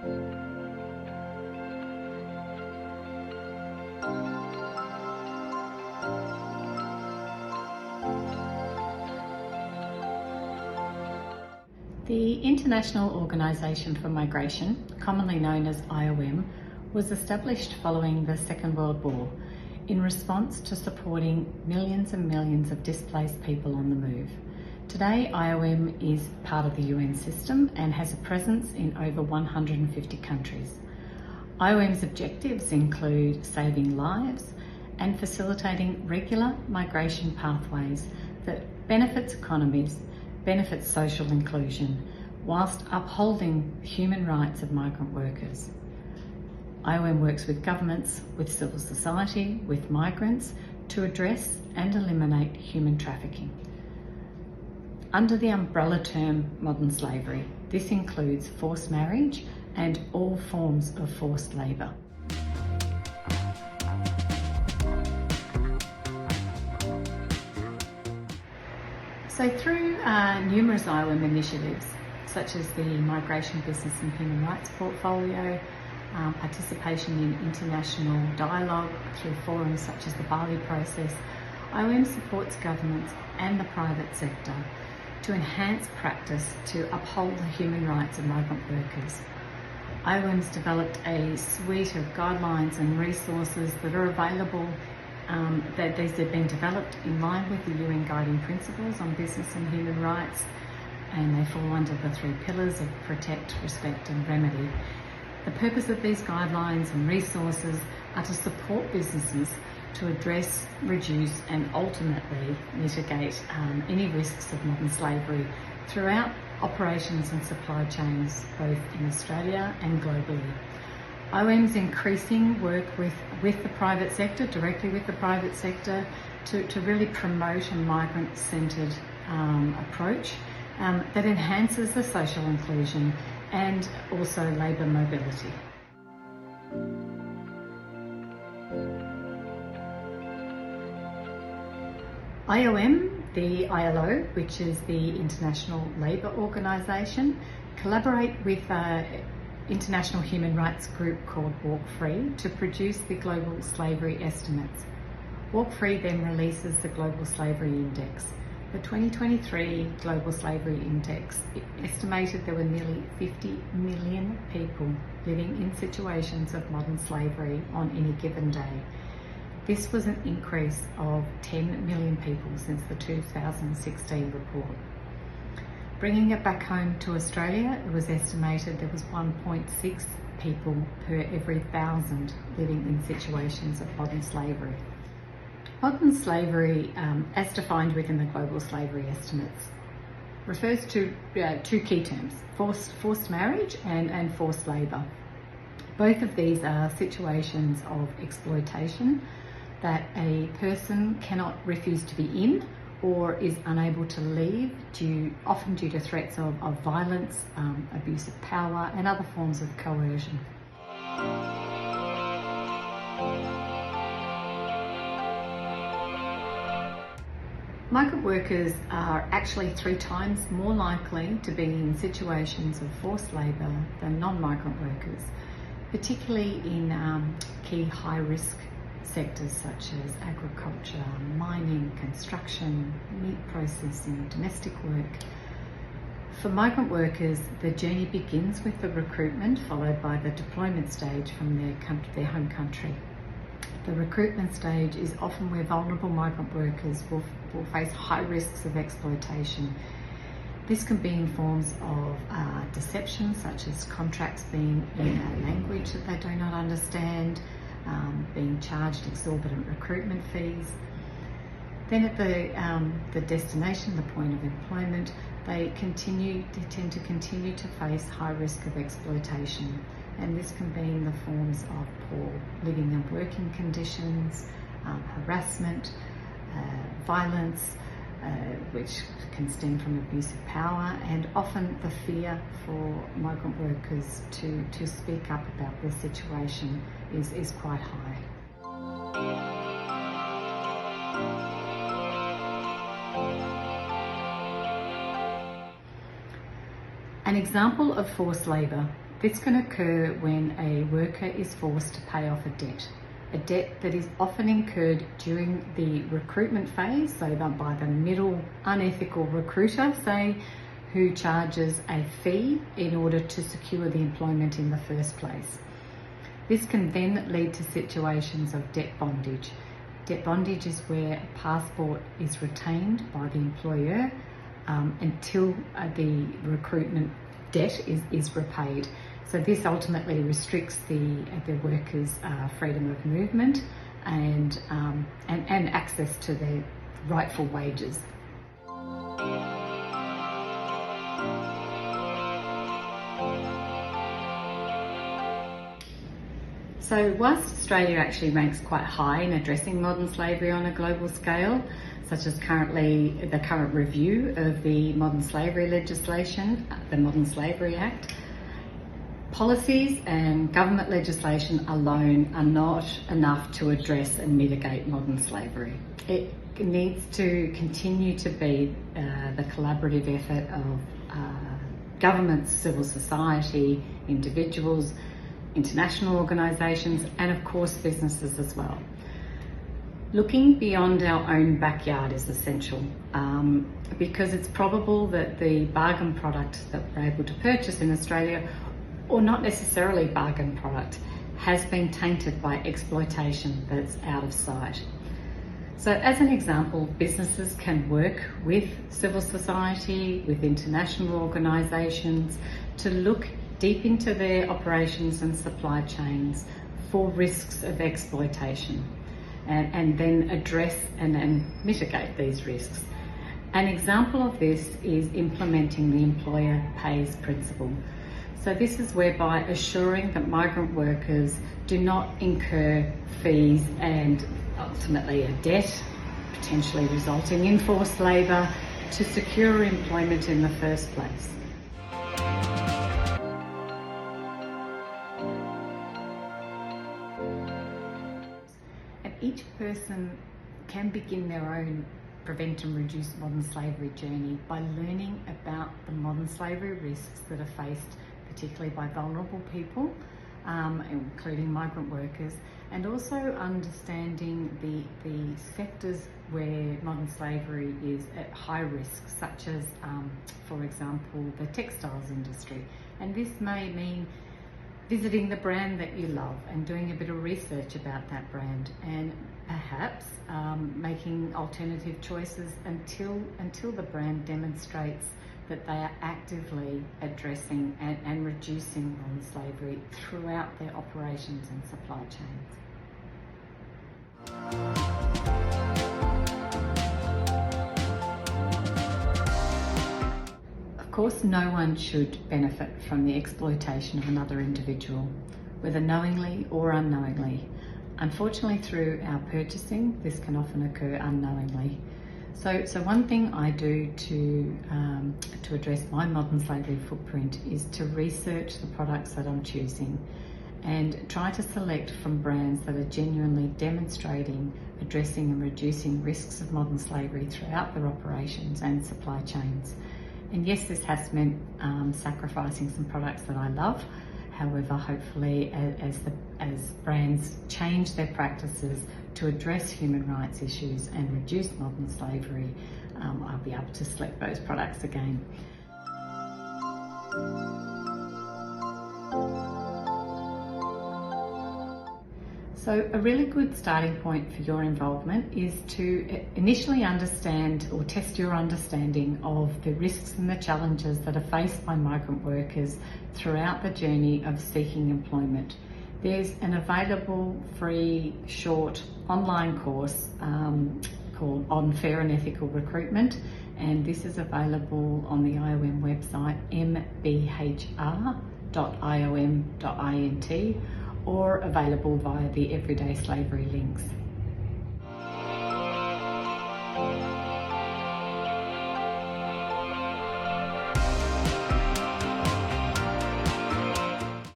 The International Organisation for Migration, commonly known as IOM, was established following the Second World War in response to supporting millions and millions of displaced people on the move. Today, IOM is part of the UN system and has a presence in over 150 countries. IOM's objectives include saving lives and facilitating regular migration pathways that benefits economies, benefits social inclusion, whilst upholding human rights of migrant workers. IOM works with governments, with civil society, with migrants to address and eliminate human trafficking. Under the umbrella term modern slavery, this includes forced marriage and all forms of forced labour. So through numerous IOM initiatives, such as the Migration Business and Human Rights Portfolio, participation in international dialogue through forums such as the Bali process, IOM supports governments and the private sector to enhance practice to uphold the human rights of migrant workers. IOM's developed a suite of guidelines and resources that are available. These have been developed in line with the UN Guiding Principles on Business and Human Rights, and they fall under the 3 pillars of protect, respect and remedy. The purpose of these guidelines and resources are to support businesses to address, reduce and ultimately mitigate any risks of modern slavery throughout operations and supply chains, both in Australia and globally. IOM's increasing work with the private sector, directly with the private sector, to really promote a migrant-centred approach that enhances the social inclusion and also labour mobility. IOM, the ILO, which is the International Labour Organisation, collaborate with international human rights group called Walk Free to produce the Global Slavery Estimates. Walk Free then releases the Global Slavery Index. The 2023 Global Slavery Index estimated there were nearly 50 million people living in situations of modern slavery on any given day. This was an increase of 10 million people since the 2016 report. Bringing it back home to Australia, it was estimated there was 1.6 people per every 1,000 living in situations of modern slavery. Modern slavery, as defined within the Global Slavery Estimates, refers to 2 key terms, forced marriage and forced labour. Both of these are situations of exploitation that a person cannot refuse to be in or is unable to leave, often due to threats of violence, abuse of power and other forms of coercion. Migrant workers are actually 3 times more likely to be in situations of forced labour than non-migrant workers, particularly in key high-risk sectors such as agriculture, mining, construction, meat processing, domestic work. For migrant workers, the journey begins with the recruitment, followed by the deployment stage from their home country. The recruitment stage is often where vulnerable migrant workers will face high risks of exploitation. This can be in forms of deception, such as contracts being in a language that they do not understand, being charged exorbitant recruitment fees. Then at the destination, the point of employment, they tend to continue to face high risk of exploitation, and this can be in the forms of poor living and working conditions, harassment, violence, which can stem from abuse of power, and often the fear for migrant workers to speak up about their situation is quite high. An example of forced labour This can occur when a worker is forced to pay off a debt that is often incurred during the recruitment phase, so by the middle unethical recruiter, say, who charges a fee in order to secure the employment in the first place. This can then lead to situations of debt bondage. Debt bondage is where a passport is retained by the employer until the recruitment debt is repaid. So this ultimately restricts the workers' freedom of movement and access to their rightful wages. So whilst Australia actually ranks quite high in addressing modern slavery on a global scale, such as the current review of the modern slavery legislation, the Modern Slavery Act, policies and government legislation alone are not enough to address and mitigate modern slavery. It needs to continue to be the collaborative effort of governments, civil society, individuals, international organisations, and of course businesses as well. Looking beyond our own backyard is essential because it's probable that the bargain product that we're able to purchase in Australia, or not necessarily bargain product, has been tainted by exploitation that's out of sight. So as an example, businesses can work with civil society, with international organisations to look deep into their operations and supply chains for risks of exploitation and then address and mitigate these risks. An example of this is implementing the employer pays principle. So this is whereby assuring that migrant workers do not incur fees and ultimately a debt, potentially resulting in forced labour, to secure employment in the first place. And each person can begin their own prevent and reduce modern slavery journey by learning about the modern slavery risks that are faced particularly by vulnerable people, including migrant workers, and also understanding the sectors where modern slavery is at high risk, such as, for example, the textiles industry. And this may mean visiting the brand that you love and doing a bit of research about that brand, and perhaps making alternative choices until the brand demonstrates that they are actively addressing and reducing modern slavery throughout their operations and supply chains. Of course, no one should benefit from the exploitation of another individual, whether knowingly or unknowingly. Unfortunately, through our purchasing, this can often occur unknowingly. So one thing I do to address my modern slavery footprint is to research the products that I'm choosing and try to select from brands that are genuinely demonstrating, addressing and reducing risks of modern slavery throughout their operations and supply chains. And yes, this has meant sacrificing some products that I love. However, hopefully as brands change their practices to address human rights issues and reduce modern slavery, I'll be able to select those products again. So a really good starting point for your involvement is to initially understand or test your understanding of the risks and the challenges that are faced by migrant workers throughout the journey of seeking employment. There's an available free short online course called On Fair and Ethical Recruitment, and this is available on the IOM website mbhr.iom.int, or available via the Everyday Slavery links.